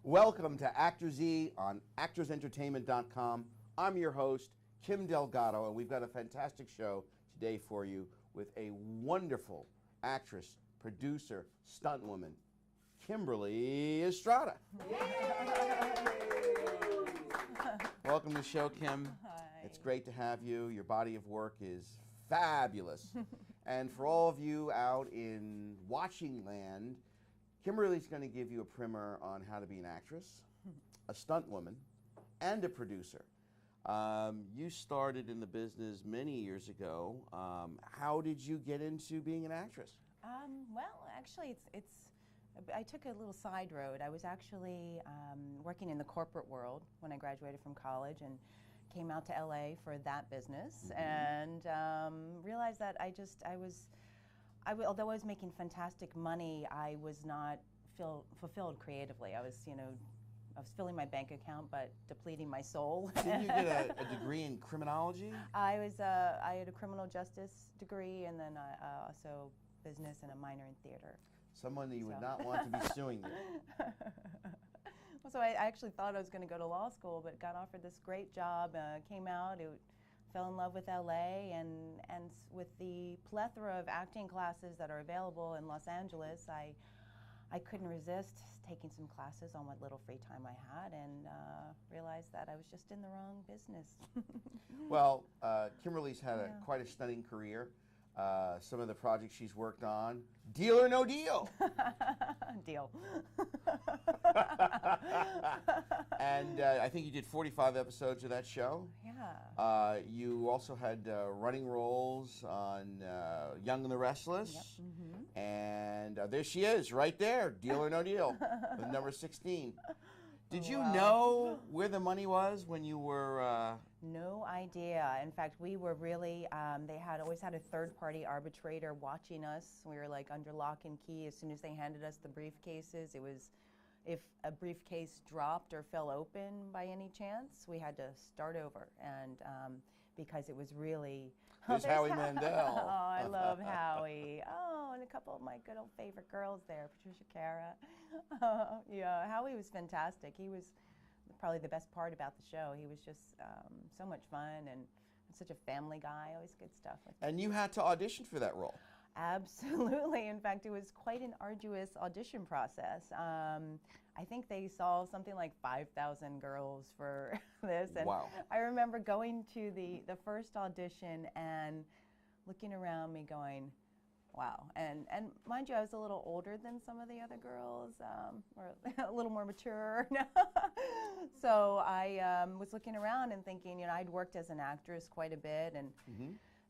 Welcome to ActorsE on ActorsEntertainment.com. I'm your host, Kim Delgado, and we've got a fantastic show today for you with a wonderful actress, producer, stunt woman, Kimberly Estrada. Welcome to the show, Kim. Hi. It's great to have you. Your body of work is fabulous. And for all of you out in watching land, Kimberly's going to give you a primer on how to be an actress, a stunt woman, and a producer. You started in the business many years ago. How did you get into being an actress? Well, actually, I took a little side road. I was actually working in the corporate world when I graduated from college and came out to LA for that business, and realized that although I was making fantastic money, I was not fulfilled creatively. I was filling my bank account, but depleting my soul. Didn't you get a degree in criminology? I had a criminal justice degree, and then also business and a minor in theater. Someone that you would not want to be suing you. So I actually thought I was going to go to law school, but got offered this great job, came out, fell in love with LA, and with the plethora of acting classes that are available in Los Angeles, I couldn't resist taking some classes on what little free time I had, and realized that I was just in the wrong business. Well, Kimberly's had quite a stunning career. Some of the projects she's worked on, Deal or No Deal? Deal. And I think you did 45 episodes of that show. Yeah. You also had running roles on Young and the Restless. Yep. Mm-hmm. And there she is, right there, Deal or No Deal, with number 16. Did you Wow. know where the money was when you were... No idea. In fact, we were really, they had always had a third-party arbitrator watching us. We were like under lock and key. As soon as they handed us the briefcases, it was, if a briefcase dropped or fell open by any chance, we had to start over. And because it was really... There's Howie Mandel. Oh, I love Howie. Oh, and a couple of my good old favorite girls there, Patricia Cara. Yeah, Howie was fantastic. He was probably the best part about the show. He was just so much fun and such a family guy, always good stuff. And you had to audition for that role. Absolutely. In fact, it was quite an arduous audition process. I think they saw something like 5,000 girls for this. And wow. I remember going to the first audition and looking around me going, wow. And mind you, I was a little older than some of the other girls, or a little more mature. So I was looking around and thinking, I'd worked as an actress quite a bit, and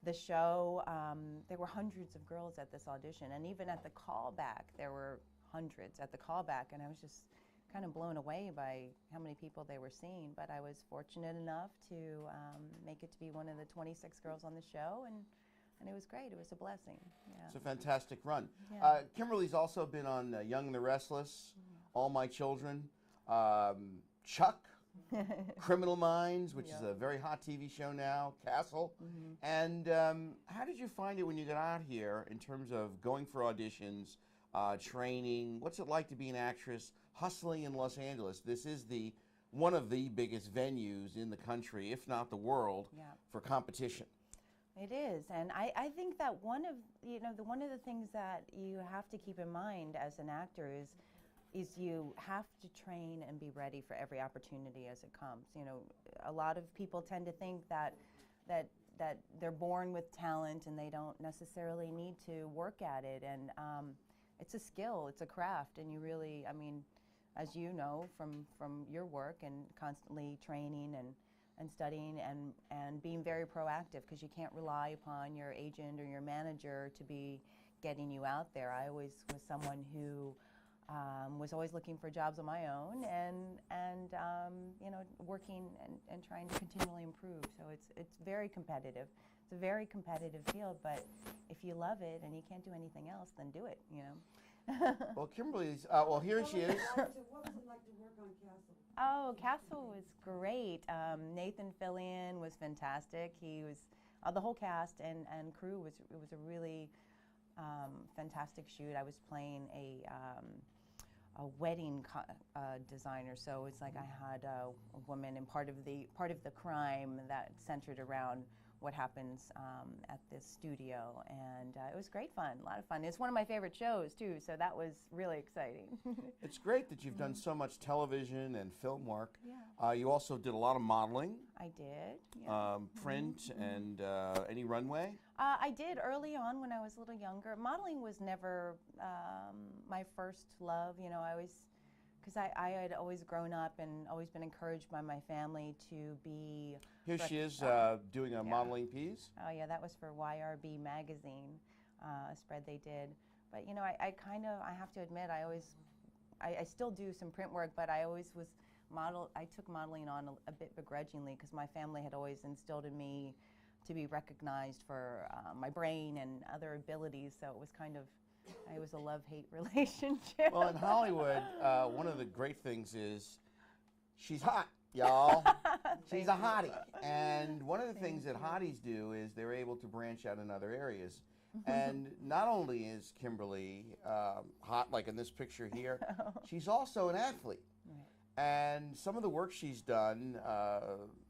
the show, there were hundreds of girls at this audition, and even at the callback, there were hundreds at the callback, and I was just kind of blown away by how many people they were seeing. But I was fortunate enough to make it to be one of the 26 girls on the show, and it was great. It was a blessing. Yeah. It's a fantastic run. Yeah. Kimberly's also been on Young and the Restless, All My Children, Chuck, Criminal Minds, which is a very hot TV show now, Castle. And how did you find it when you got out here in terms of going for auditions, training? What's it like to be an actress hustling in Los Angeles? This is one of the biggest venues in the country, if not the world, for competition. It is, and I think that one of the things that you have to keep in mind as an actor is you have to train and be ready for every opportunity as it comes. A lot of people tend to think that they're born with talent and they don't necessarily need to work at it, and it's a skill, it's a craft, and you really, as you know from your work and constantly training and studying and being very proactive, because you can't rely upon your agent or your manager to be getting you out there. I always was someone who was always looking for jobs on my own and working and trying to continually improve. So it's very competitive. It's a very competitive field, but if you love it and you can't do anything else, then do it. Well, Kimberly's, here she is. What was it like to work on Castle? Oh, Castle was great. Nathan Fillion was fantastic. He was, the whole cast and crew it was a really fantastic shoot. I was playing a wedding designer. So it's like I had a woman, and part of the crime that centered around what happens at this studio, and it was great fun, a lot of fun. It's one of my favorite shows too, so that was really exciting. It's great that you've done so much television and film work. Yeah. You also did a lot of modeling. I did. Yeah. Print and any runway? I did early on when I was a little younger. Modeling was never my first love. You know, I always, because I had always grown up and always been encouraged by my family to be. Here she is doing a modeling piece. Oh yeah, that was for YRB magazine, a spread they did. But you know, I have to admit, I still do some print work, but I always was I took modeling on a bit begrudgingly because my family had always instilled in me to be recognized for my brain and other abilities. So it was it was a love-hate relationship. Well, in Hollywood, one of the great things is she's hot, y'all. She's a hottie. And one of the things that hotties do is they're able to branch out in other areas. And not only is Kimberly hot, like in this picture here, she's also an athlete. And some of the work she's done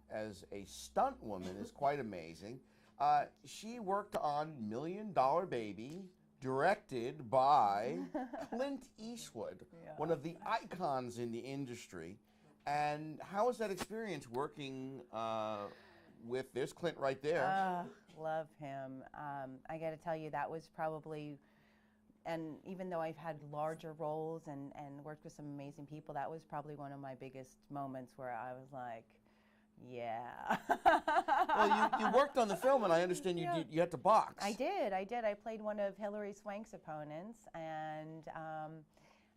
as a stunt woman is quite amazing. She worked on $1 Million Baby, directed by Clint Eastwood, one of the icons in the industry. And how was that experience working with, there's Clint right there. Love him. I got to tell you, that was probably, and even though I've had larger roles and worked with some amazing people, that was probably one of my biggest moments where I was like, yeah. Well, you worked on the film, and I understand you had to box. I did. I played one of Hilary Swank's opponents, and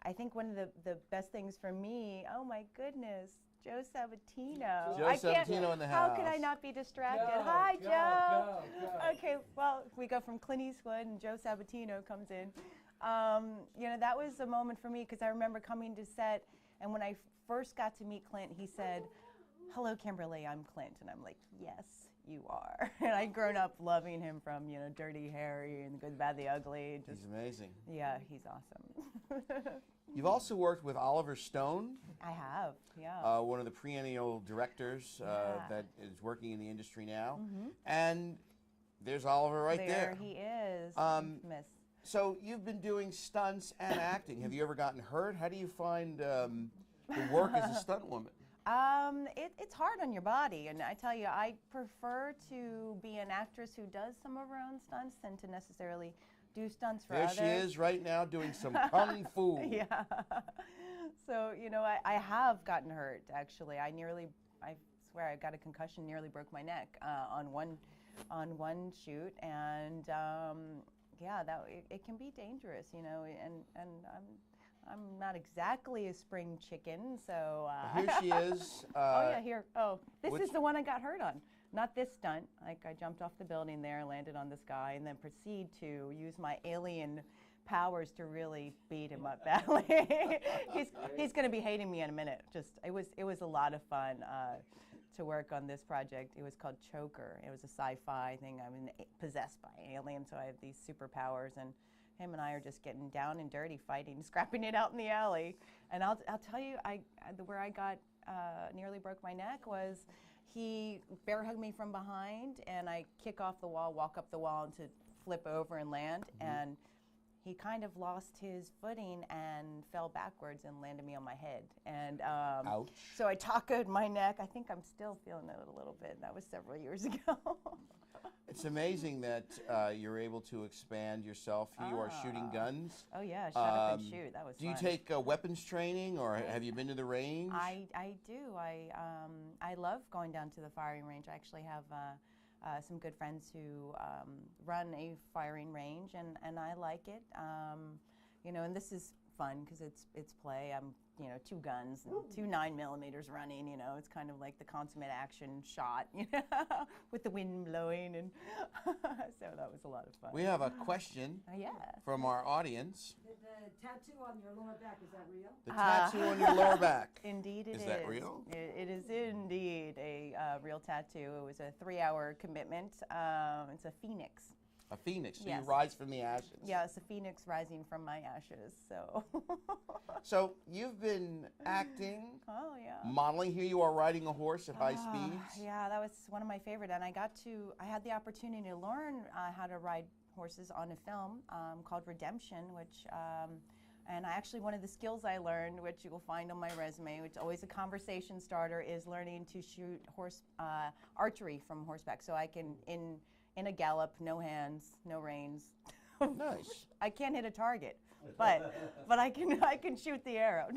I think one of the best things for me, oh my goodness, Joe Sabatino. Joe Sabatino in the house. How could I not be distracted? Hi, Joe. Okay, well, we go from Clint Eastwood, and Joe Sabatino comes in. You know, that was a moment for me because I remember coming to set, and when I first got to meet Clint, he said, "Hello, Kimberly, I'm Clint." And I'm like, "Yes, you are." And I'd grown up loving him from, you know, Dirty Harry and The Good, the Bad, the Ugly. He's amazing. Yeah, he's awesome. You've also worked with Oliver Stone. I have, yeah. One of the perennial directors that is working in the industry now. And there's Oliver right there. There he is. Infamous. So you've been doing stunts and acting. Have you ever gotten hurt? How do you find the work as a stunt woman? It's hard on your body, and I tell you, I prefer to be an actress who does some of her own stunts than to necessarily do stunts for others. There she is right now doing some kung fu. Yeah. So, you know, I have gotten hurt, actually. I swear I got a concussion, nearly broke my neck on one shoot, and yeah, it can be dangerous, you know, and I'm not exactly a spring chicken, so. Here she is. Oh yeah, here. Oh, this is the one I got hurt on. Not this stunt. Like I jumped off the building there, landed on this guy, and then proceed to use my alien powers to really beat him up badly. he's going to be hating me in a minute. It was a lot of fun to work on this project. It was called Choker. It was a sci-fi thing. I'm possessed by an alien, so I have these superpowers, and him and I are just getting down and dirty, fighting, scrapping it out in the alley. And I'll tell you, where I got nearly broke my neck was he bear hugged me from behind, and I kick off the wall, walk up the wall, and to flip over and land, and he kind of lost his footing and fell backwards and landed me on my head. And ouch. So I tacoed my neck. I think I'm still feeling it a little bit. That was several years ago. It's amazing that you're able to expand yourself. You are shooting guns. Oh yeah, shut up and shoot. That was Do you fun. take weapons training, or have you been to the range? I do. I love going down to the firing range. I actually have some good friends who run a firing range, and I like it. You know, and this is fun because it's play. I'm, you know, 2 guns and 2 9mm running. You know, it's kind of like the consummate action shot, you know, with the wind blowing, and so that was a lot of fun. We have a question from our audience. The tattoo on your lower back, is that real? The tattoo on your lower back. Indeed it is. Is that real? It is indeed a real tattoo. It was a 3-hour commitment. It's a phoenix. A phoenix, so Yes. you rise from the ashes. Yeah, it's a phoenix rising from my ashes, so. So you've been acting, Oh, yeah. modeling. Here you are riding a horse at high speeds. Yeah, that was one of my favorite, and I had the opportunity to learn how to ride horses on a film called Redemption, which, and one of the skills I learned, which you will find on my resume, which is always a conversation starter, is learning to shoot archery from horseback. So I can, in a gallop, no hands, no reins. Nice. I can't hit a target, but I can shoot the arrow.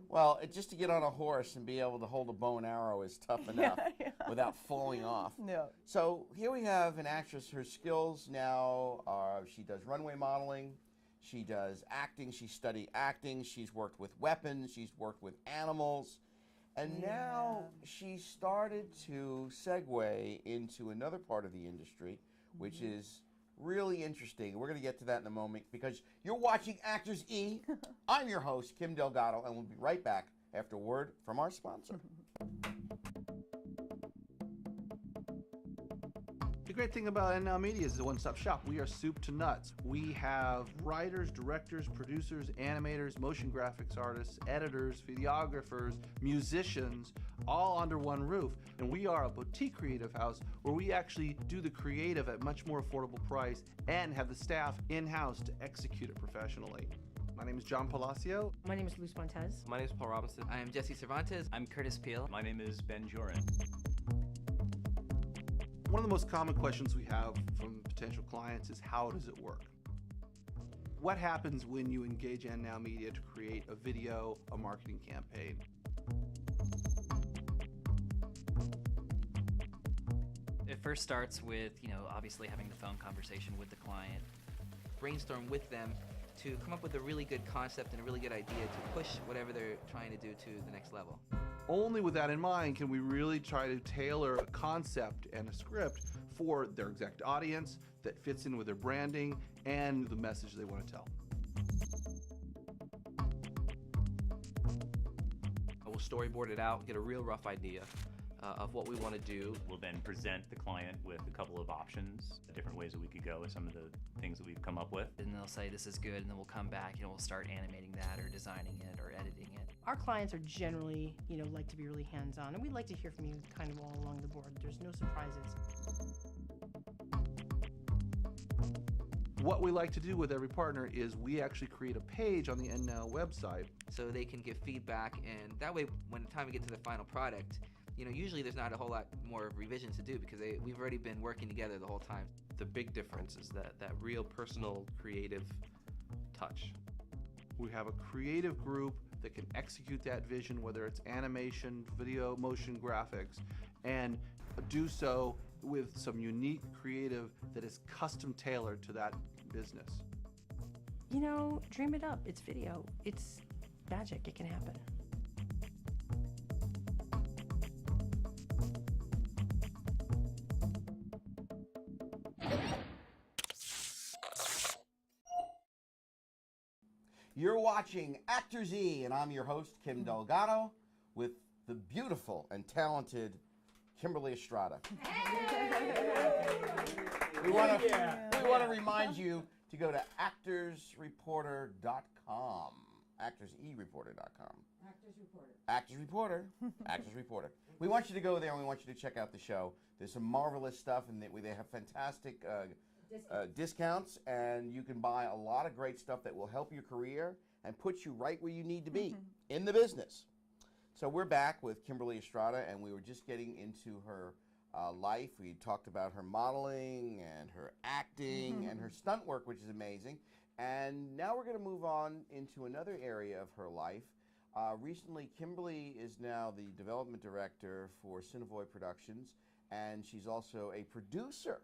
Well, just to get on a horse and be able to hold a bow and arrow is tough enough without falling off. No. So here we have an actress. Her skills now are she does runway modeling, she does acting, she studied acting, she's worked with weapons, she's worked with animals, and now she started to segue into another part of the industry, which is really interesting. We're going to get to that in a moment because you're watching ActorsE. I'm your host, Kim Delgado, and we'll be right back after a word from our sponsor. The great thing about NNow Media is the one-stop shop. We are soup to nuts. We have writers, directors, producers, animators, motion graphics artists, editors, videographers, musicians, all under one roof. And we are a boutique creative house where we actually do the creative at much more affordable price and have the staff in-house to execute it professionally. My name is John Palacio. My name is Luz Montez. My name is Paul Robinson. I am Jesse Cervantes. I'm Curtis Peel. My name is Ben Joran. One of the most common questions we have from potential clients is how does it work? What happens when you engage NNow Media to create a video, a marketing campaign? It first starts with, obviously having the phone conversation with the client. Brainstorm with them to come up with a really good concept and a really good idea to push whatever they're trying to do to the next level. Only with that in mind can we really try to tailor a concept and a script for their exact audience that fits in with their branding and the message they want to tell. We'll storyboard it out, get a real rough idea of what we want to do. We'll then present the client with a couple of options, different ways that we could go with some of the things that we've come up with. And they'll say this is good, and then we'll come back and we'll start animating that or designing it or editing it. Our clients are generally, like to be really hands-on, and we'd like to hear from you kind of all along the board. There's no surprises. What we like to do with every partner is we actually create a page on the NNow website. So they can give feedback, and that way when the time we get to the final product, usually there's not a whole lot more revisions to do because we've already been working together the whole time. The big difference is that real personal creative touch. We have a creative group that can execute that vision, whether it's animation, video, motion graphics, and do so with some unique creative that is custom tailored to that business. Dream it up. It's video. It's magic. It can happen. You're watching ActorsE, and I'm your host, Kim Delgado, with the beautiful and talented Kimberly Estrada. We want to remind you to go to ActorsReporter.com. ActorsEReporter.com. Actors Reporter. Actors Reporter. We want you to go there, and we want you to check out the show. There's some marvelous stuff, and they have fantastic discounts, and you can buy a lot of great stuff that will help your career and put you right where you need to be in the business. So we're back with Kimberly Estrada, and we were just getting into her life. We talked about her modeling and her acting and her stunt work, which is amazing. And now we're going to move on into another area of her life. Recently, Kimberly is now the development director for Cinevoy Productions, and she's also a producer.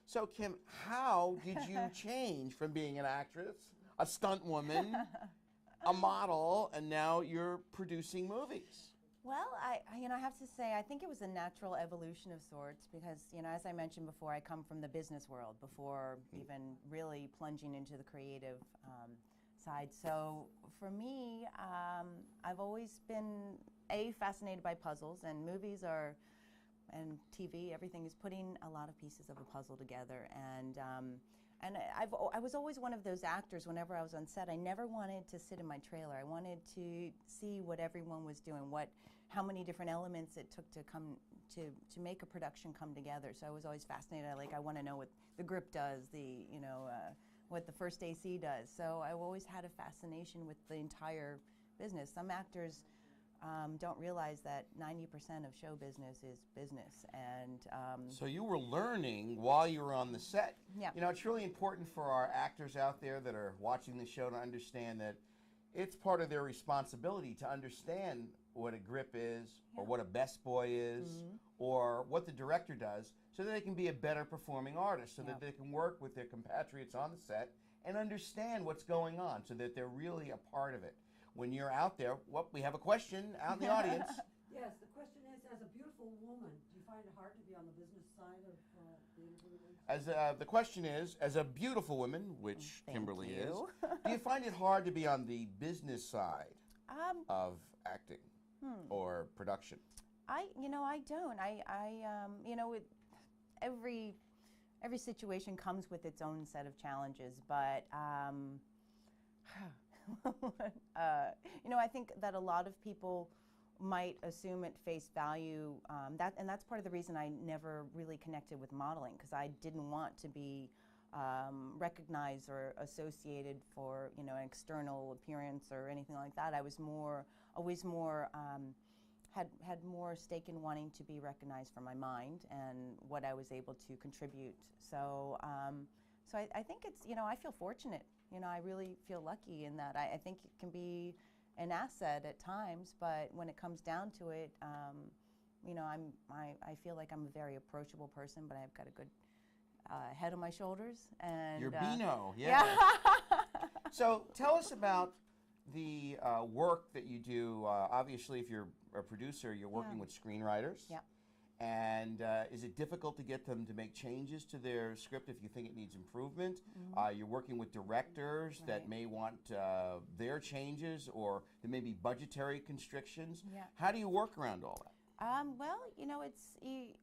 So, Kim, how did you change from being an actress, a stunt woman, a model, and now you're producing movies? Well, I have to say, I think it was a natural evolution of sorts because, as I mentioned before, I come from the business world before even really plunging into the creative side. So for me, I've always been, fascinated by puzzles, and movies are, and TV, everything is putting a lot of pieces of a puzzle together. And And I was always one of those actors, whenever I was on set, I never wanted to sit in my trailer. I wanted to see what everyone was doing, how many different elements it took to come to make a production come together. So I was always fascinated. I want to know what the grip does, what the first AC does. So I always had a fascination with the entire business. Some actors don't realize that 90% of show business is business. And so you were learning while you were on the set. Yeah. You know, it's really important for our actors out there that are watching the show to understand that it's part of their responsibility to understand what a grip is, or what a best boy is, or what the director does, so that they can be a better performing artist, so that they can work with their compatriots on the set and understand what's going on, so that they're really a part of it. When you're out there, we have a question out in the audience. Yes, the question is, as a beautiful woman, do you find it hard to be on the business side of the entertainment? The question is, as a beautiful woman, which Kimberly is, do you find it hard to be on the business side of acting or production? I don't. Every situation comes with its own set of challenges, but I think that a lot of people might assume at face value and that's part of the reason I never really connected with modeling, because I didn't want to be recognized or associated for an external appearance or anything like that. I was always more had more stake in wanting to be recognized for my mind and what I was able to contribute. So I think it's I feel fortunate. I really feel lucky in that. I think it can be an asset at times, but when it comes down to it, I feel like I'm a very approachable person, but I've got a good head on my shoulders. And You're Beano, yeah. So tell us about the work that you do. Obviously, if you're a producer, you're working with screenwriters. Yeah. And is it difficult to get them to make changes to their script if you think it needs improvement? You're working with directors that may want their changes, or there may be budgetary constrictions. Yeah. How do you work around all that? Well, it's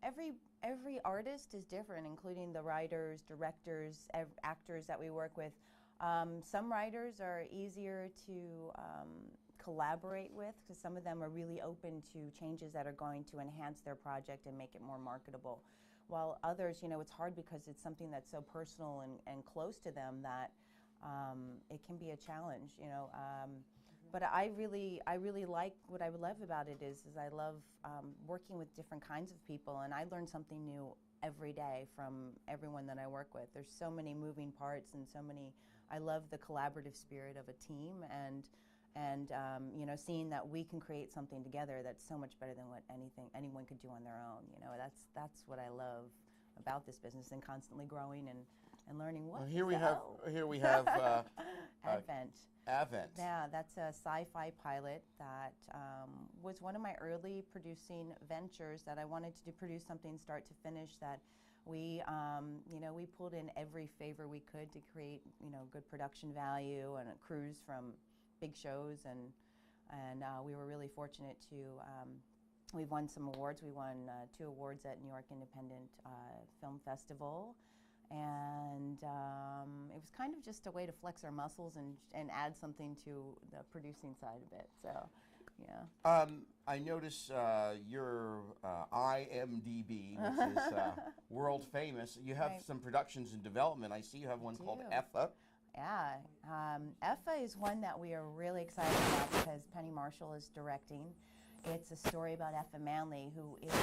every artist is different, including the writers, directors, actors that we work with. Some writers are easier to collaborate with, because some of them are really open to changes that are going to enhance their project and make it more marketable. While others, it's hard because it's something that's so personal and close to them that it can be a challenge, But I really like, what I love about it is I love working with different kinds of people, and I learn something new every day from everyone that I work with. There's so many moving parts and so many. I love the collaborative spirit of a team, and seeing that we can create something together that's so much better than what anyone could do on their own. That's what I love about this business, and constantly growing and learning what. Well, here we have Advent. Advent. Yeah, that's a sci-fi pilot that was one of my early producing ventures that I wanted to produce something start to finish that we pulled in every favor we could to create, good production value and crews from big shows, and we were really fortunate to, we've won some awards. We won 2 awards at New York Independent Film Festival. And it was kind of just a way to flex our muscles and add something to the producing side of it. So, yeah. I notice your IMDb, which is world famous. You have some productions in development. I see you have one called EFFA. Yeah. EFFA is one that we are really excited about because Penny Marshall is directing. It's a story about Effa Manley, who is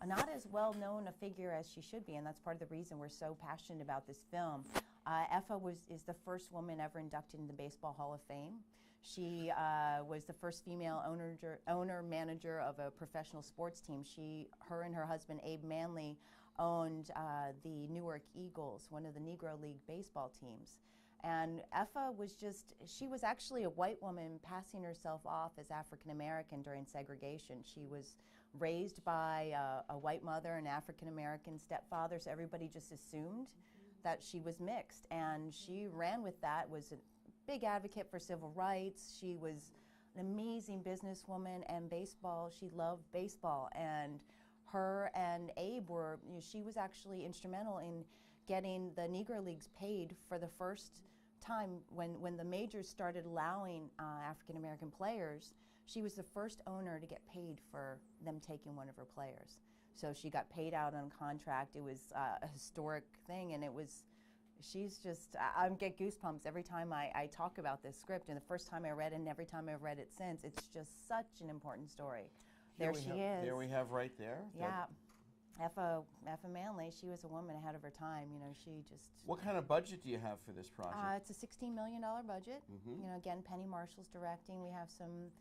not as well known a figure as she should be, and that's part of the reason we're so passionate about this film. Effa is the first woman ever inducted in the Baseball Hall of Fame. She was the first female owner-manager of a professional sports team. Her and her husband, Abe Manley, owned the Newark Eagles, one of the Negro League baseball teams. And Effa she was actually a white woman passing herself off as African American during segregation. She was raised by a white mother and African American stepfather, so everybody just assumed that she was mixed. And she ran with that, was a big advocate for civil rights. She was an amazing businesswoman, and baseball, she loved baseball. And her and Abe she was actually instrumental in getting the Negro Leagues paid for the first time when the majors started allowing African American players. She was the first owner to get paid for them taking one of her players. So she got paid out on contract. It was a historic thing, and it was, she's just, I get goosebumps every time I talk about this script, and the first time I read it and every time I've read it since. It's just such an important story. There she is. There we have right there. Yeah. Effa Manley, she was a woman ahead of her time. You know, she just. What kind of budget do you have for this project? It's a $16 million budget. You know, again, Penny Marshall's directing. We have some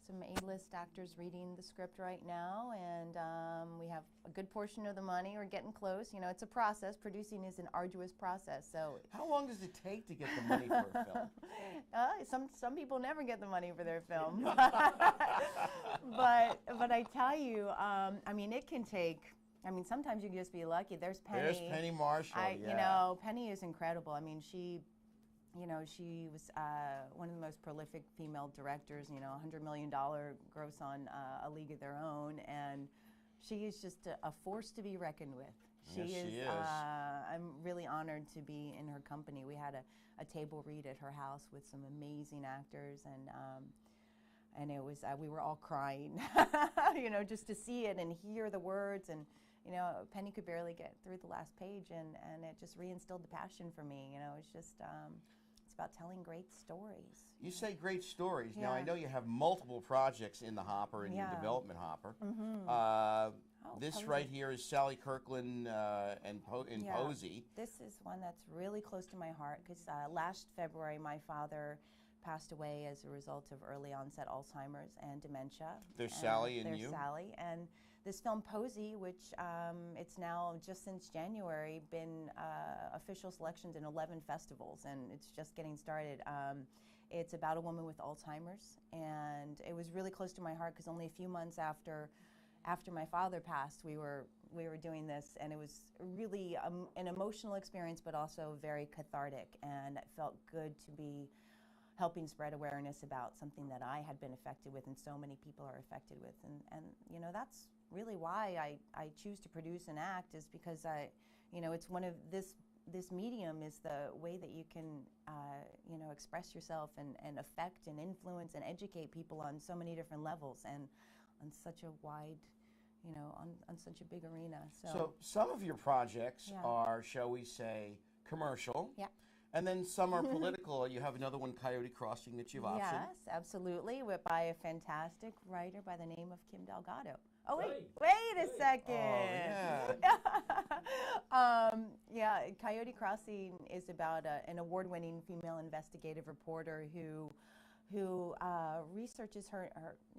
A-list actors reading the script right now, and we have a good portion of the money. We're getting close. You know, it's a process. Producing is an arduous process. So. How long does it take to get the money for a film? Some people never get the money for their film, but I tell you, I mean, it can take. I mean, sometimes you can just be lucky. There's Penny. There's Penny Marshall. You know, Penny is incredible. I mean, she was one of the most prolific female directors. You know, $100 million gross on A League of Their Own, and she is just a force to be reckoned with. She is. I'm really honored to be in her company. We had a table read at her house with some amazing actors, and it was we were all crying, you know, just to see it and hear the words. And you know, Penny could barely get through the last page, and it just reinstilled the passion for me. You know, it's just it's about telling great stories. You say great stories. Now, I know you have multiple projects in the hopper, in your development hopper. This Posey. right here is Sally Kirkland in Posey. This is one that's really close to my heart because last February my father passed away as a result of early onset Alzheimer's and dementia. There's Sally and you. There's Sally. And this film, Posey, which it's now just since January been official selections in 11 festivals, and it's just getting started. It's about a woman with Alzheimer's, and it was really close to my heart because only a few months after my father passed, we were doing this, and it was really an emotional experience, but also very cathartic, and it felt good to be helping spread awareness about something that I had been affected with and so many people are affected with. And you know, that's really why I choose to produce and act, is because you know, it's one of this medium is the way that you can, you know, express yourself and affect and influence and educate people on so many different levels and on such a wide, you know, on such a big arena. So some of your projects are, shall we say, commercial. Yeah. And then some are political. You have another one, Coyote Crossing, that you've optioned. Yes, absolutely. By a fantastic writer by the name of Kim Delgado. Oh, wait a second. Oh, yeah. Coyote Crossing is about an award-winning female investigative reporter who researches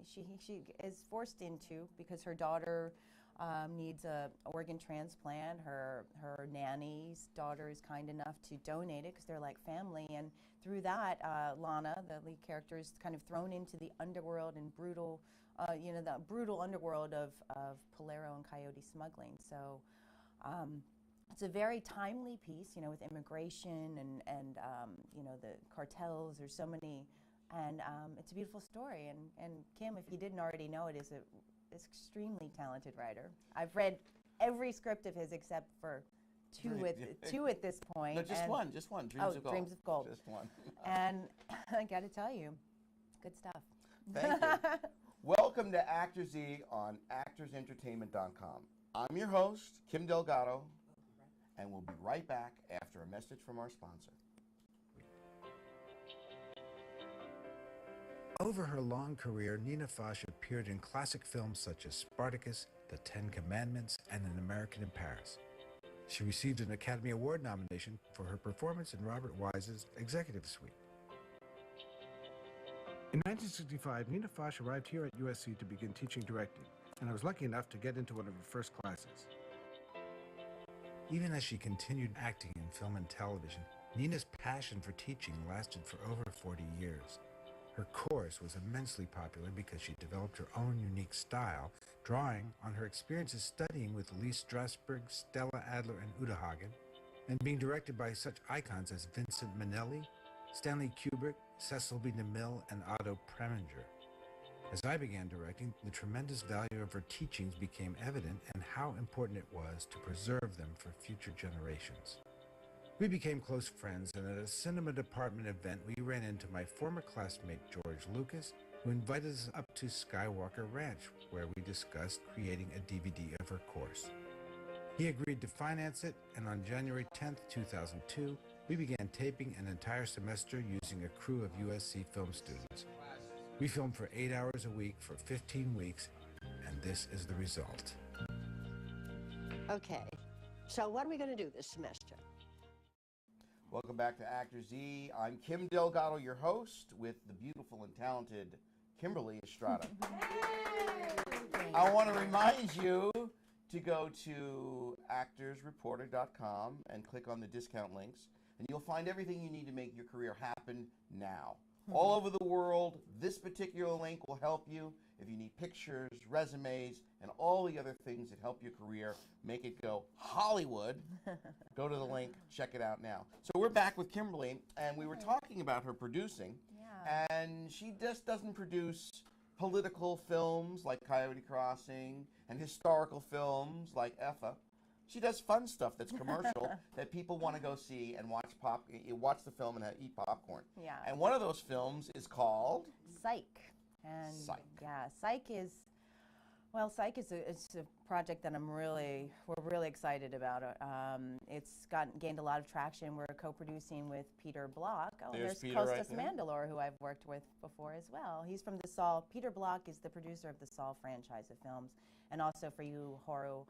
she is forced into, because her daughter needs an organ transplant. Her nanny's daughter is kind enough to donate it because they're like family, and through that, Lana, the lead character, is kind of thrown into the underworld and brutal, you know, the brutal underworld of Polero and coyote smuggling. So it's a very timely piece, you know, with immigration and you know, the cartels. There's so many, and it's a beautiful story. And Kim, if you didn't already know, it is extremely talented writer. I've read every script of his except for two at this point. No, just one. Dreams of Gold. Dreams of Gold. Just one. And I got to tell you, good stuff. Thank you. Welcome to ActorsE on ActorsEntertainment.com. I'm your host, Kim Delgado, and we'll be right back after a message from our sponsor. Over her long career, Nina Foch appeared in classic films such as Spartacus, The Ten Commandments, and An American in Paris. She received an Academy Award nomination for her performance in Robert Wise's Executive Suite. In 1965, Nina Foch arrived here at USC to begin teaching directing, and I was lucky enough to get into one of her first classes. Even as she continued acting in film and television, Nina's passion for teaching lasted for over 40 years. Her course was immensely popular because she developed her own unique style, drawing on her experiences studying with Lee Strasberg, Stella Adler, and Uta Hagen, and being directed by such icons as Vincent Minnelli, Stanley Kubrick, Cecil B. DeMille, and Otto Preminger. As I began directing, the tremendous value of her teachings became evident and how important it was to preserve them for future generations. We became close friends, and at a cinema department event, we ran into my former classmate, George Lucas, who invited us up to Skywalker Ranch, where we discussed creating a DVD of her course. He agreed to finance it, and on January 10th, 2002, we began taping an entire semester using a crew of USC film students. We filmed for 8 hours a week for 15 weeks, and this is the result. Okay, so what are we going to do this semester? Welcome back to ActorsE. I'm Kim Delgado, your host, with the beautiful and talented Kimberly Estrada. I want to remind you to go to actorsreporter.com and click on the discount links, and you'll find everything you need to make your career happen now. All over the world, this particular link will help you if you need pictures, resumes, and all the other things that help your career make it go Hollywood. Go to the link, check it out now. So we're back with Kimberly, and we were talking about her producing, and she just doesn't produce political films like Coyote Crossing and historical films like Effa. She does fun stuff that's commercial that people want to go see and watch the film and eat popcorn. Yeah. And one of those films is called Psych. And Psych. Yeah, Psych is a project that we're really excited about. It's gained a lot of traction. We're co-producing with Peter Block. Oh, There's Peter Costas right there. Mandylor, who I've worked with before as well. He's from the Saw. Peter Block is the producer of the Saw franchise of films, and also for you horror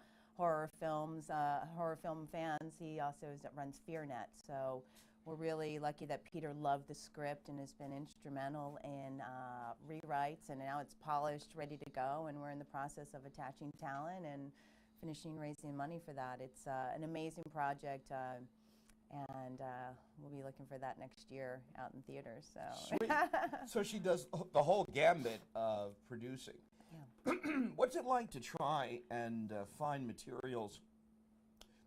film fans, he also runs FearNet. So we're really lucky that Peter loved the script and has been instrumental in rewrites, and now it's polished, ready to go, and we're in the process of attaching talent and raising money for that. It's an amazing project, and we'll be looking for that next year out in theaters. So. Sweet. So she does the whole gambit of producing. Yeah. What's it like to try and find materials?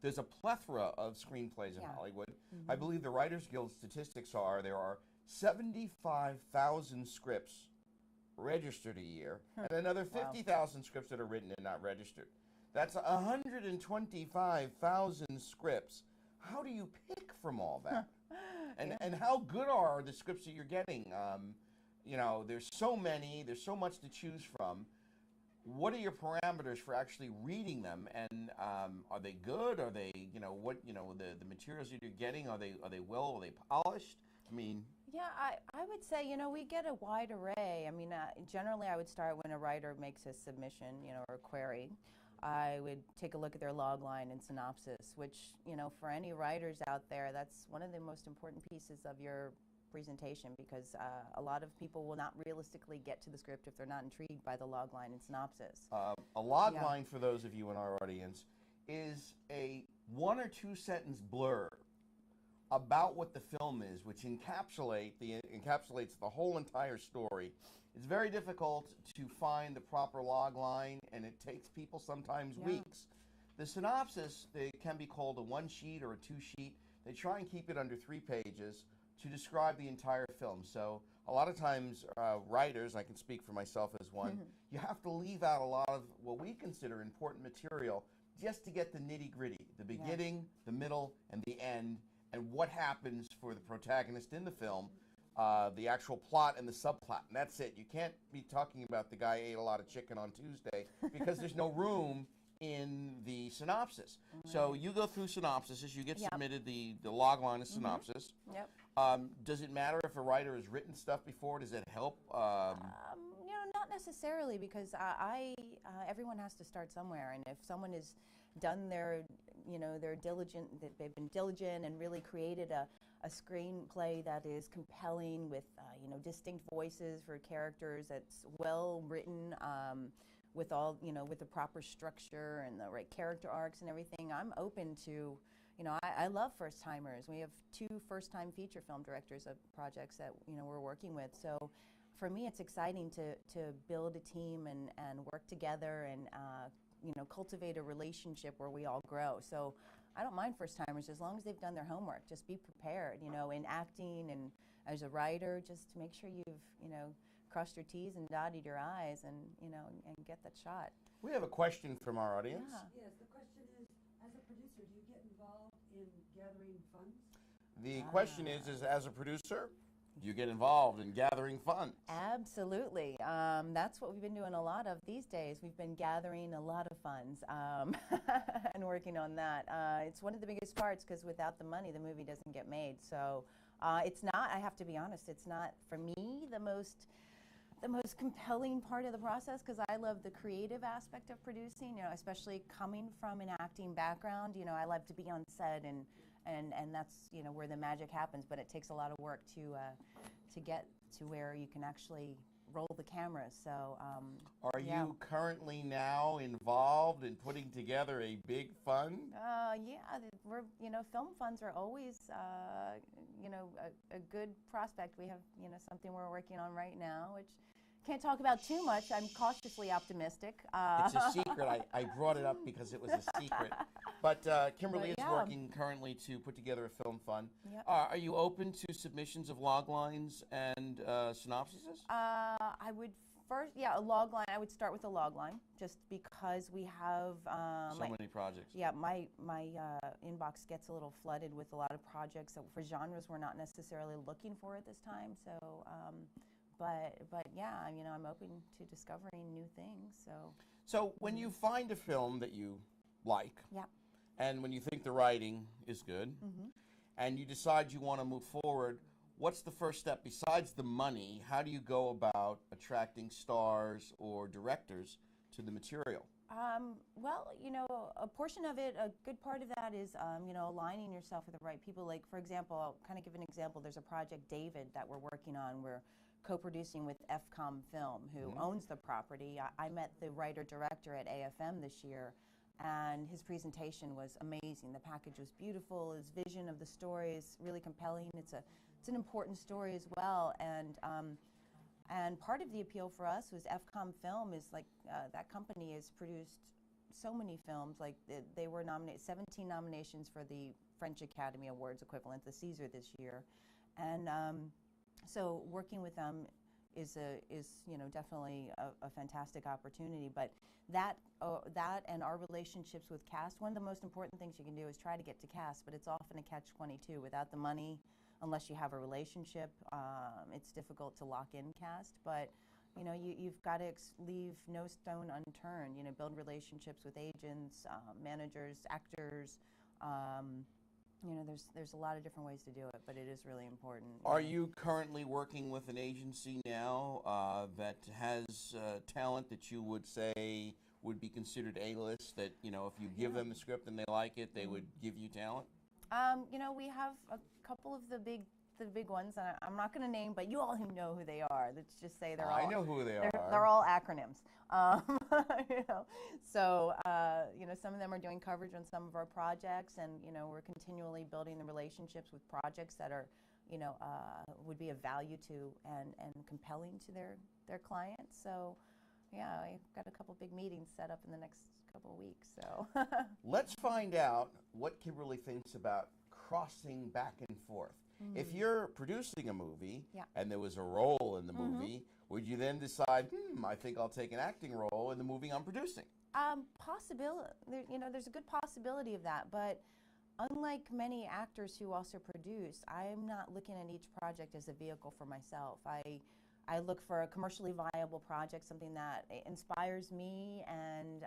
There's a plethora of screenplays in Hollywood. I believe the Writers Guild statistics are there are 75,000 scripts registered a year, and another 50,000 scripts that are written and not registered. That's 125,000 scripts. How do you pick from all that? And how good are the scripts that you're getting? You know, there's so many, there's so much to choose from. What are your parameters for actually reading them? And are they good? Are they, the materials that you're getting, are they polished? I mean, yeah, I would say, we get a wide array. I mean, generally I would start when a writer makes a submission, or a query. I would take a look at their log line and synopsis, which, for any writers out there, that's one of the most important pieces of your presentation, because a lot of people will not realistically get to the script if they're not intrigued by the log line and synopsis. A log line, for those of you in our audience, is a 1 or 2 sentence blurb about what the film is, which encapsulates the whole entire story. It's very difficult to find the proper log line, and it takes people sometimes weeks. The synopsis, they can be called a 1-sheet or a 2-sheet. They try and keep it under 3 pages to describe the entire film. So a lot of times writers, I can speak for myself as one, you have to leave out a lot of what we consider important material just to get the nitty-gritty, the beginning, the middle, and the end, and what happens for the protagonist in the film, the actual plot and the subplot, and that's it. You can't be talking about the guy ate a lot of chicken on Tuesday because there's no room in the synopsis. So you go through synopsis, you get submitted the log line of synopsis. Yep. Does it matter if a writer has written stuff before? Does it help? Not necessarily, because everyone has to start somewhere, and if someone has done their they've been diligent and really created a screenplay that is compelling with distinct voices for characters, that's well written, with all with the proper structure and the right character arcs and everything. I'm open to, I love first timers. We have 2 first-time feature film directors of projects that we're working with. So for me, it's exciting to build a team and work together and cultivate a relationship where we all grow. So I don't mind first timers as long as they've done their homework. Just be prepared, in acting and as a writer, just to make sure you've crossed your T's and dotted your I's, and and get that shot. We have a question from our audience. Yes, the question is, as a producer, do you get involved in gathering funds? The question is as a producer, do you get involved in gathering funds? Absolutely. That's what we've been doing a lot of these days. We've been gathering a lot of funds and working on that. It's one of the biggest parts because without the money, the movie doesn't get made. So it's not, I have to be honest, it's not, for me, the most compelling part of the process because I love the creative aspect of producing, especially coming from an acting background. I love to be on set and that's where the magic happens, but it takes a lot of work to get to where you can actually roll the camera. So are you currently now involved in putting together a big fund? Yeah, we're film funds are always a good prospect. We have something we're working on right now, which can't talk about too much. I'm cautiously optimistic. It's a secret. I brought it up because it was a secret. But Kimberly is working currently to put together a film fund. Yep. Are you open to submissions of log lines and synopsises? I would first, a log line. I would start with a log line just because we have so many projects. Yeah, my inbox gets a little flooded with a lot of projects that for genres we're not necessarily looking for at this time. So. But yeah, I'm open to discovering new things. So when you find a film that you like, yeah, and when you think the writing is good, and you decide you want to move forward, what's the first step besides the money? How do you go about attracting stars or directors to the material? Well, a portion of it, a good part of that is, aligning yourself with the right people. Like, for example, I'll kind of give an example. There's a project, David, that we're working on. We're co-producing with FCOM Film, who owns the property. I met the writer-director at AFM this year, and his presentation was amazing. The package was beautiful. His vision of the story is really compelling. It's an important story as well, and part of the appeal for us was FCOM Film is like that company has produced so many films. Like they were nominated 17 nominations for the French Academy Awards equivalent, the César, this year, and so working with them is definitely a fantastic opportunity. But that and our relationships with cast, one of the most important things you can do is try to get to cast, but it's often a catch-22. Without the money, unless you have a relationship, it's difficult to lock in cast. But you've got to leave no stone unturned. Build relationships with agents, managers, actors. There's a lot of different ways to do it, but it is really important. Are you currently working with an agency now that has talent that you would say would be considered A-list, that, if you give them the script and they like it, they would give you talent? We have a couple of the big ones, and I'm not going to name, but you all who know who they are. Let's just say they're all. I know who they are. They're all acronyms. So some of them are doing coverage on some of our projects, and we're continually building the relationships with projects that are, would be of value to and compelling to their clients. So, yeah, I've got a couple big meetings set up in the next couple of weeks. So let's find out what Kimberly thinks about crossing back and forth. If you're producing a movie and there was a role in the movie, would you then decide, I think I'll take an acting role in the movie I'm producing? Possibility. There's a good possibility of that, but unlike many actors who also produce, I'm not looking at each project as a vehicle for myself. I look for a commercially viable project, something that inspires me and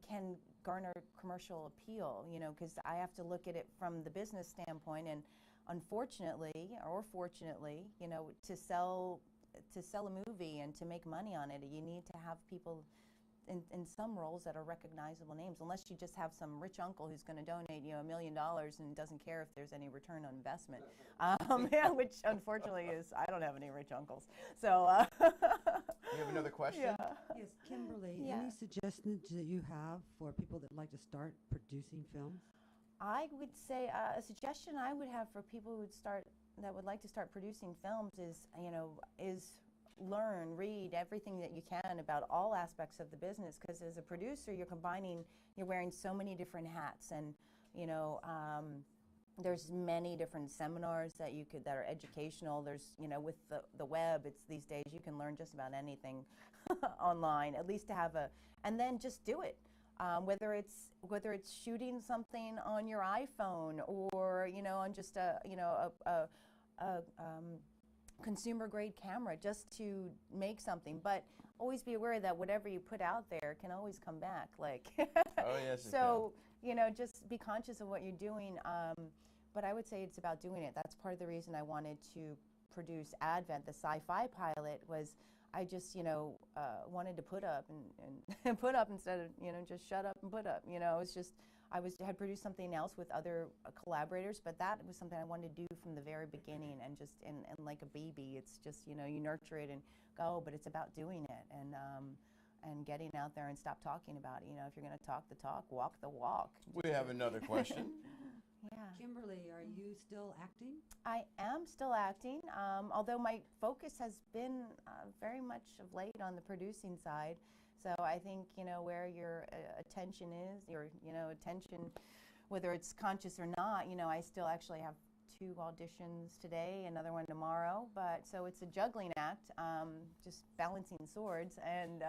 can garner commercial appeal, because I have to look at it from the business standpoint. And unfortunately, or fortunately, to sell a movie and to make money on it, you need to have people in some roles that are recognizable names, unless you just have some rich uncle who's going to donate $1 million and doesn't care if there's any return on investment, which unfortunately is, I don't have any rich uncles. So you have another question? Yeah. Yes, Kimberly, any suggestions that you have for people that like to start producing films? I would say a suggestion I would have for people that would like to start producing films is learn, read everything that you can about all aspects of the business, because as a producer you're wearing so many different hats, and there's many different seminars that are educational. There's with the web, it's these days you can learn just about anything online, at least to have and then just do it. whether it's shooting something on your iPhone or on just a consumer grade camera just to make something. But always be aware that whatever you put out there can always come back. Oh yes. So just be conscious of what you're doing. But I would say it's about doing it. That's part of the reason I wanted to produce Advent, the sci-fi pilot, was I just, wanted to put up and put up instead of, just shut up and put up. It's just, had produced something else with other collaborators, but that was something I wanted to do from the very beginning, and just, and like a baby, it's just, you nurture it and go, but it's about doing it and getting out there and stop talking about it. If you're going to talk the talk, walk the walk. We have another question. Yeah. Kimberly, are you still acting? I am still acting, although my focus has been very much of late on the producing side. So I think, where your attention is, your, attention, whether it's conscious or not, I still actually have 2 auditions today, another one tomorrow. But so it's a juggling act, just balancing swords. And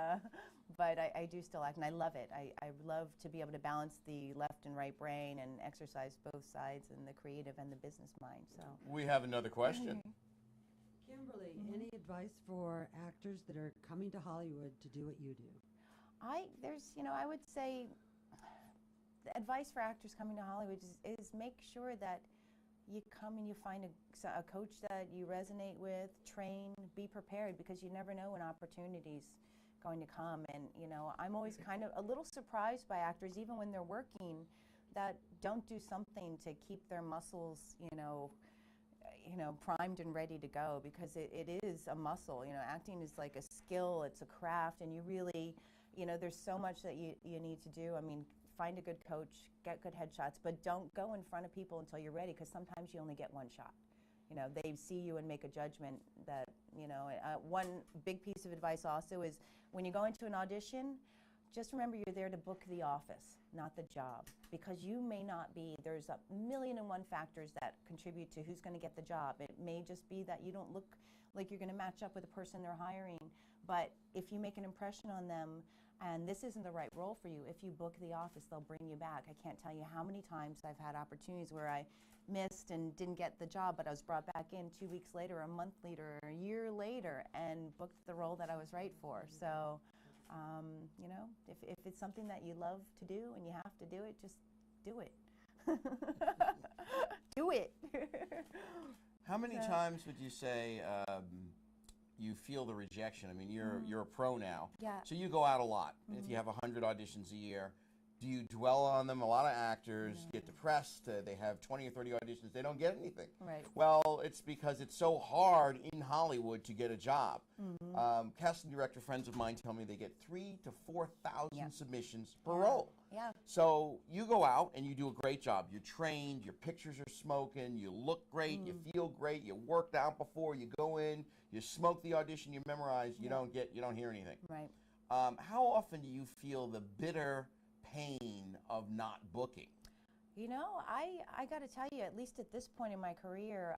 but I do still act, and I love it. I love to be able to balance the left and right brain and exercise both sides, and the creative and the business mind. So we have another question. Kimberly, any advice for actors that are coming to Hollywood to do what you do? I would say the advice for actors coming to Hollywood is make sure that you come and you find a coach that you resonate with, train, be prepared, because you never know when opportunity's going to come. And I'm always kind of a little surprised by actors, even when they're working, that don't do something to keep their muscles, primed and ready to go, because it is a muscle. Acting is like a skill, it's a craft, and you really, there's so much that you need to do. I mean, find a good coach, get good headshots, but don't go in front of people until you're ready, because sometimes you only get one shot. They see you and make a judgment that, one big piece of advice also is when you go into an audition, just remember you're there to book the office, not the job, because you may not be, there's a million and one factors that contribute to who's going to get the job. It may just be that you don't look like you're going to match up with the person they're hiring, but if you make an impression on them and this isn't the right role for you, if you book the office, they'll bring you back. I can't tell you how many times I've had opportunities where I missed and didn't get the job, but I was brought back in 2 weeks later, a month later, a year later, and booked the role that I was right for. So, if it's something that you love to do and you have to do it, just do it. Do it. How many times would you say you feel the rejection? I mean, you're a pro now, so you go out a lot. If you have 100 auditions a year, do you dwell on them? A lot of actors get depressed. They have 20 or 30 auditions. They don't get anything. Right. Well, it's because it's so hard in Hollywood to get a job. Casting director friends of mine tell me they get 3,000 to 4,000 submissions per role. Yeah. So you go out and you do a great job. You're trained. Your pictures are smoking. You look great. You feel great. You worked out before you go in. You smoke the audition. You memorize. You don't hear anything. Right. How often do you feel the bitter pain of not booking? I got to tell you, at least at this point in my career,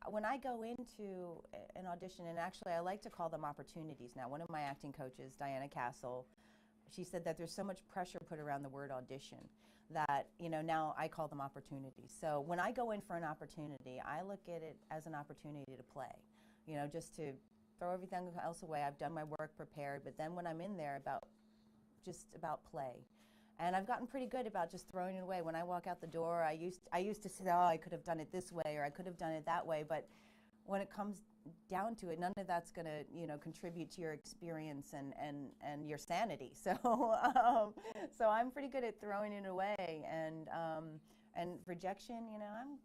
when I go into an audition, and actually I like to call them opportunities now. One of my acting coaches, Diane, she said that there's so much pressure put around the word audition that, now I call them opportunities. So when I go in for an opportunity, I look at it as an opportunity to play, just to throw everything else away. I've done my work, prepared, but then when I'm in there, just about play. And I've gotten pretty good about just throwing it away. When I walk out the door, I used to say, oh, I could have done it this way, or I could have done it that way. But when it comes down to it, none of that's going to, contribute to your experience and your sanity. So, so I'm pretty good at throwing it away. And rejection, I'm,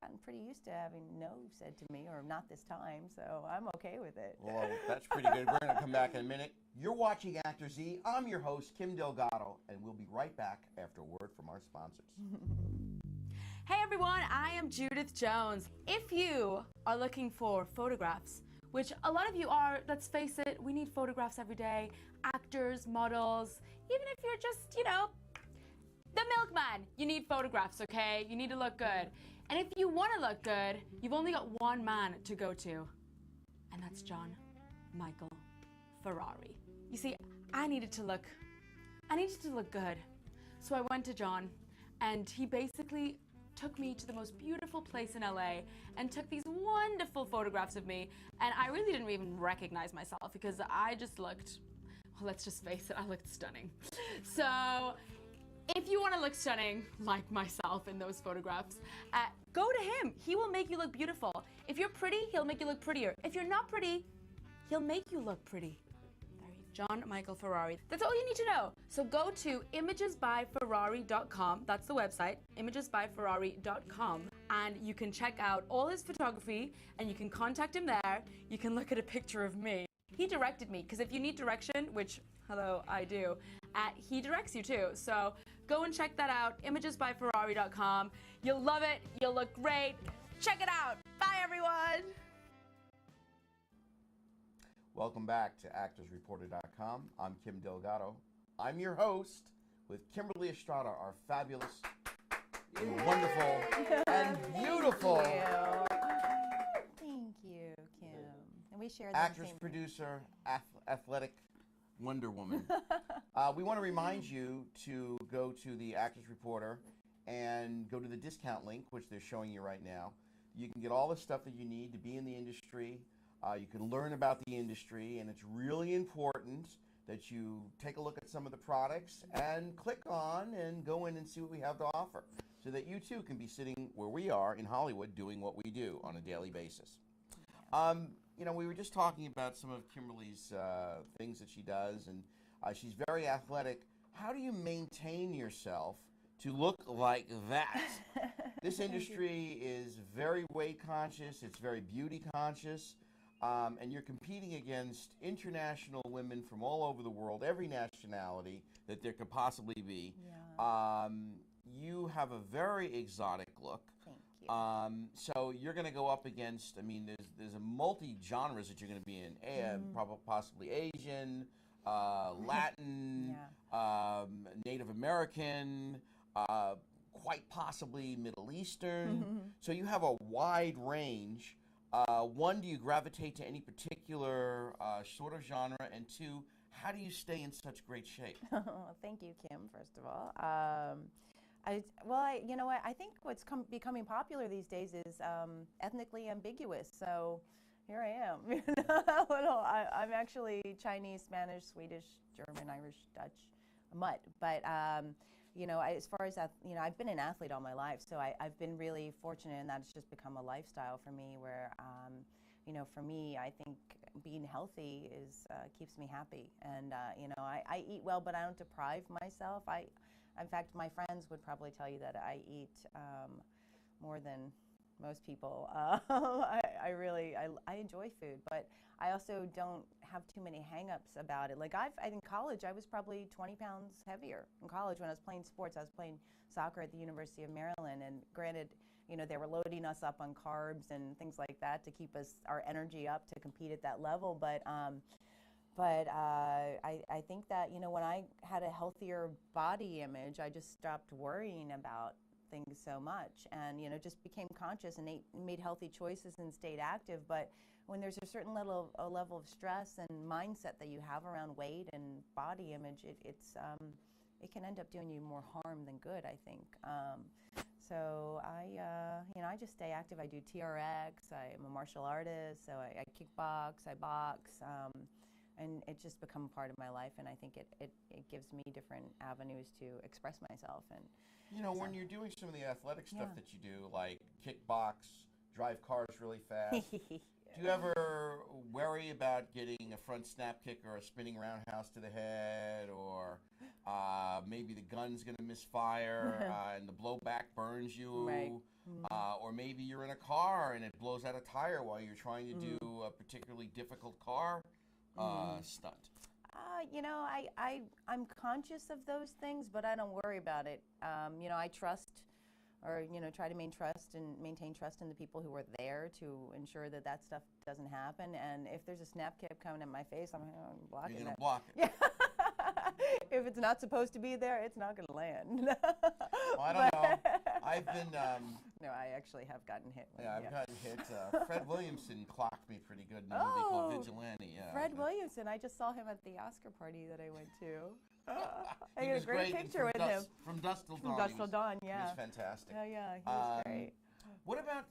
gotten pretty used to having no said to me, or not this time, so I'm okay with it. Well, that's pretty good. We're going to come back in a minute. You're watching ActorsE. I'm your host, Kim Delgado, and we'll be right back after a word from our sponsors. Hey everyone, I am Judith Jones. If you are looking for photographs, which a lot of you are, let's face it, we need photographs every day, actors, models, even if you're just, the milkman, you need photographs, okay? You need to look good. And if you want to look good, you've only got one man to go to, and that's John Michael Ferrari. You see, I needed to look I needed to look good. So I went to John, and he basically took me to the most beautiful place in LA and took these wonderful photographs of me. And I really didn't even recognize myself because I just looked, well, let's just face it, I looked stunning. So if you want to look stunning like myself in those photographs, go to him. He will make you look beautiful. If you're pretty, he'll make you look prettier. If you're not pretty, he'll make you look pretty. John Michael Ferrari. That's all you need to know. So go to imagesbyferrari.com. That's the website, imagesbyferrari.com. And you can check out all his photography and you can contact him there. You can look at a picture of me. He directed me, because if you need direction, which, hello, I do, he directs you too. So go and check that out, imagesbyferrari.com. You'll love it. You'll look great. Check it out. Bye, everyone. Welcome back to ActorsReporter.com. I'm Kim Delgado. I'm your host with Kimberly Estrada, our fabulous, wonderful, and beautiful Thank you, Kim. And we share the actress, same producer, athletic Wonder Woman. We want to remind you to go to the Actors Reporter and go to the discount link, which they're showing you right now. You can get all the stuff that you need to be in the industry. You can learn about the industry, and it's really important that you take a look at some of the products and click on and go in and see what we have to offer so that you too can be sitting where we are in Hollywood doing what we do on a daily basis. You know, we were just talking about some of Kimberly's things that she does, and she's very athletic. How do you maintain yourself to look like that? This industry is very weight conscious, it's very beauty conscious. And you're competing against international women from all over the world, every nationality that there could possibly be. Yeah. You have a very exotic look. Thank you. So you're going to go up against, I mean, there's a multi-genres that you're going to be in, possibly Asian, Latin, Native American, quite possibly Middle Eastern. So you have a wide range. One, do you gravitate to any particular sort of genre? And two, how do you stay in such great shape? Thank you, Kim, first of all. You know what? I think what's becoming popular these days is ethnically ambiguous. So here I am. I'm actually Chinese, Spanish, Swedish, German, Irish, Dutch, mutt. But you know, as far as that, you know, I've been an athlete all my life, so I've been really fortunate, and that's just become a lifestyle for me. Where, you know, for me, I think being healthy is keeps me happy, and you know, I eat well, but I don't deprive myself. In fact, my friends would probably tell you that I eat more than most people. I really enjoy food, but I also don't have too many hang-ups about it. Like in college, I was probably 20 pounds heavier in college when I was playing sports. I was playing soccer at the University of Maryland, and granted, you know, they were loading us up on carbs and things like that to keep our energy up to compete at that level. But I think that, you know, when I had a healthier body image, I just stopped worrying about things so much, and you know, just became conscious and made healthy choices and stayed active. But when there's a certain level of stress and mindset that you have around weight and body image, it can end up doing you more harm than good, I think. So you know, I just stay active. I do TRX. I'm a martial artist, so I kickbox, I box, and it's just become part of my life. And I think it gives me different avenues to express myself. And you know, when you're doing some of the athletic stuff that you do, like kickbox, drive cars really fast, do you ever worry about getting a front snap kick or a spinning roundhouse to the head, or maybe the gun's going to misfire and the blowback burns you? Right. Or maybe you're in a car and it blows out a tire while you're trying to do a particularly difficult car stunt. You know, I'm conscious of those things, but I don't worry about it. You know, I trust, or you know, try to maintain trust in the people who are there to ensure that that stuff doesn't happen. And if there's a snap kick coming at my face, I'm blocking it. You're gonna block it. Yeah. If it's not supposed to be there, it's not gonna land. Well, I don't know. I've been. No, I actually have gotten hit. I've gotten hit. Fred Williamson clocked me pretty good in a movie called Vigilante. Yeah. Fred Williamson. I just saw him at the Oscar party that I went to. I got a great picture with him. From Dusk Till Dawn. From Dusk Till Dawn, yeah. He was fantastic. Yeah, he was great. What about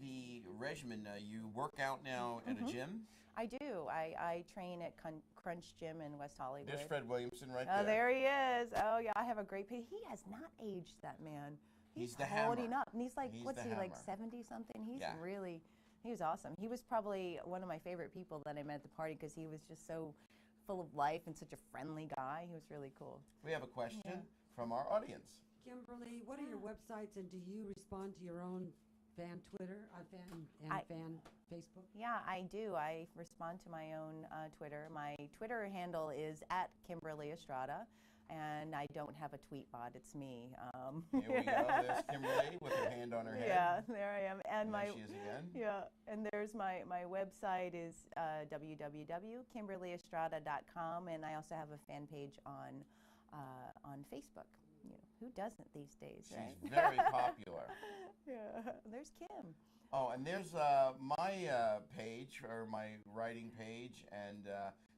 the regimen? You work out now at a gym? I do. I train at Crunch Gym in West Hollywood. There's Fred Williamson right there. Oh, there he is. Oh, yeah, I have a great picture. He has not aged, that man. He's the holding hammer. up. And he's like, what's he, like 70-something? He's really, he was awesome. He was probably one of my favorite people that I met at the party because he was just so full of life and such a friendly guy. He was really cool. We have a question from our audience. Kimberly, what are your websites, and do you respond to your own fan Twitter, fan Facebook? Yeah, I do. I respond to my own Twitter. My Twitter handle is @Kimberly Estrada, and I don't have a tweet bot. It's me. Here we go. There's Kimberly with her hand on her head. Yeah, there I am. And there she is again. Yeah, and there's my website is www.kimberlyestrada.com, and I also have a fan page on Facebook. You know, who doesn't these days, right? She's very popular. Yeah, there's Kim. Oh, and there's my page, or my writing page, and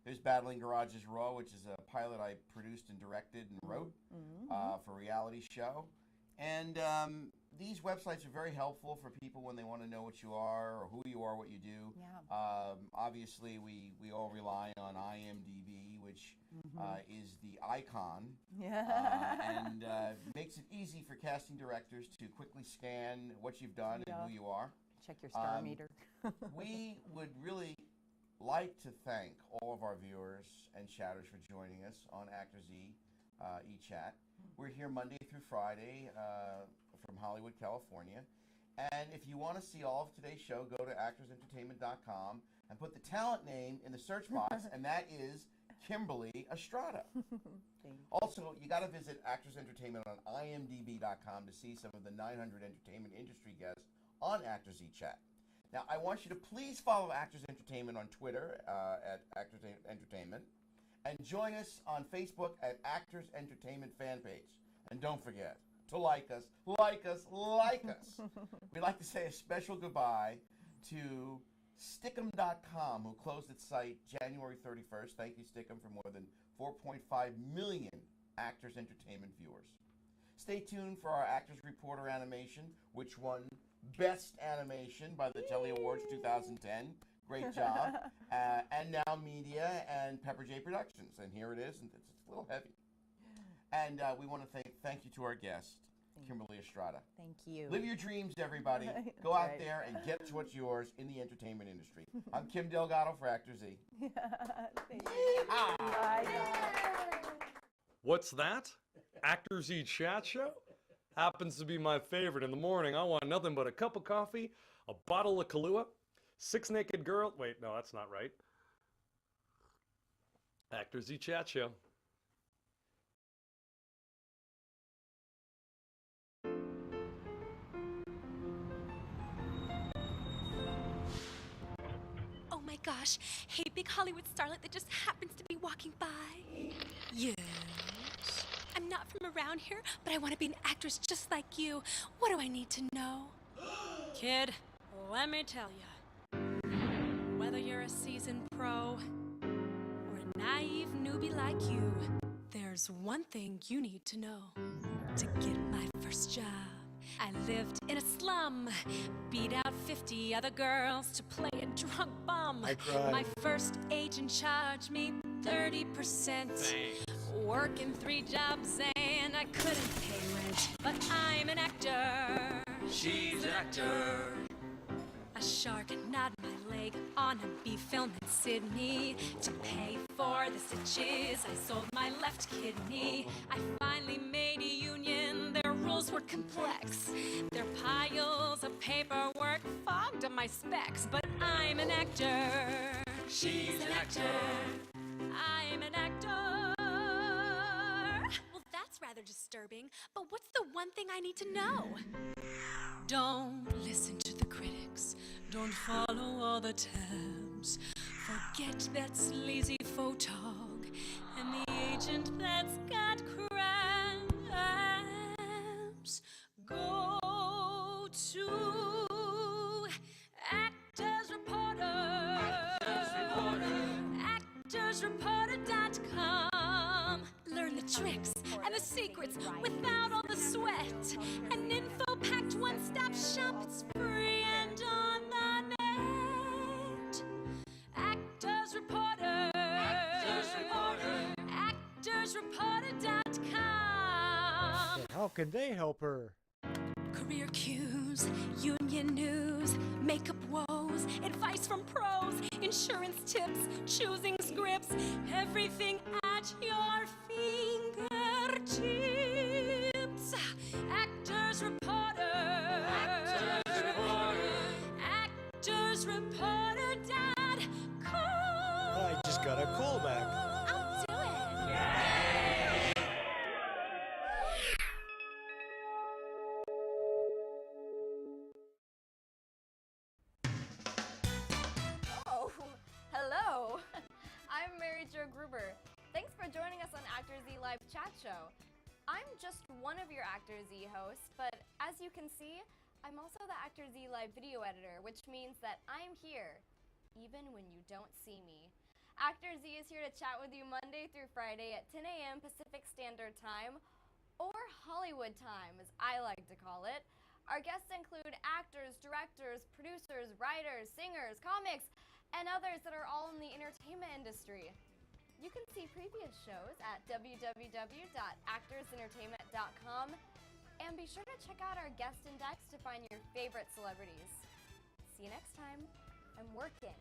there's Battling Garages Raw, which is a pilot I produced and directed and wrote for a reality show. And these websites are very helpful for people when they want to know what you are or who you are, what you do. Yeah. Obviously, we all rely on IMDb, which is the icon, and makes it easy for casting directors to quickly scan what you've done and who you are. Check your star meter. We would really like to thank all of our viewers and chatters for joining us on ActorsE eChat. We're here Monday through Friday from Hollywood, California. And if you want to see all of today's show, go to actorsentertainment.com and put the talent name in the search box, and that is Kimberly Estrada. Also, you got to visit Actors Entertainment on imdb.com to see some of the 900 entertainment industry guests on ActorsE Chat. Now, I want you to please follow Actors Entertainment on Twitter at Actors Entertainment, and join us on Facebook at Actors Entertainment fan page. And don't forget to like us, like us, like us. We'd like to say a special goodbye to Stickum.com, who closed its site January 31st. Thank you, Stickum, for more than 4.5 million Actors Entertainment viewers. Stay tuned for our Actors Reporter animation, which won Best Animation by the Telly Awards 2010. Great job. And Now Media and Pepper J Productions. And here it is, and it's a little heavy. And we want to thank you to our guest, Kimberly Estrada. Thank you. Live your dreams, everybody. Go out there and get to what's yours in the entertainment industry. I'm Kim Delgado for ActorsE. Thank you. Bye. What's that? ActorsE Chat Show? Happens to be my favorite. In the morning, I want nothing but a cup of coffee, a bottle of Kahlua, 6 naked girls. Wait, no, that's not right. ActorsE Chat Show. Oh my gosh, hey, big Hollywood starlet that just happens to be walking by. Yes. I'm not from around here, but I want to be an actress just like you. What do I need to know? Kid, let me tell you. Whether you're a seasoned pro or a naive newbie like you, there's one thing you need to know. To get my first job, I lived in a slum, beat out 50 other girls to play a drunk bum. I cried. My first agent charged me 30%. Thanks. Working 3 jobs and I couldn't pay rent, but I'm an actor. She's an actor. A shark gnawed my leg on a beef film in Sydney. To pay for the stitches, I sold my left kidney. I finally made a union. Their rules were complex. Their piles of paperwork fogged up my specs. But I'm an actor. She's an actor. I'm an actor. Well, that's rather disturbing. But what's the one thing I need to know? Don't listen to the critics. Don't follow all the tabs. Forget that sleazy photog and the agent that's got crabs. Go to Actors Reporter. ActorsReporter.com. Learn tricks and the secrets without all the sweat. An info-packed one-stop shop, it's free and on the net. Actors Reporter. Actors Reporter. ActorsReporter.com. How can they help her? Career cues, union news, makeup woes, advice from pros, insurance tips, choosing scripts, everything at your fingertips. Actors Reporter. Actors Reporter. ActorsReporter.com. I just got a callback. I'll do it. Oh, hello. I'm Mary Jo Gruber. Thanks for joining us on ActorsE Live Chat Show. I'm just one of your ActorsE hosts, but as you can see, I'm also the ActorsE Live video editor, which means that I'm here, even when you don't see me. ActorsE is here to chat with you Monday through Friday at 10 a.m. Pacific Standard Time, or Hollywood time, as I like to call it. Our guests include actors, directors, producers, writers, singers, comics, and others that are all in the entertainment industry. You can see previous shows at www.actorsentertainment.com, and be sure to check out our guest index to find your favorite celebrities. See you next time. I'm working.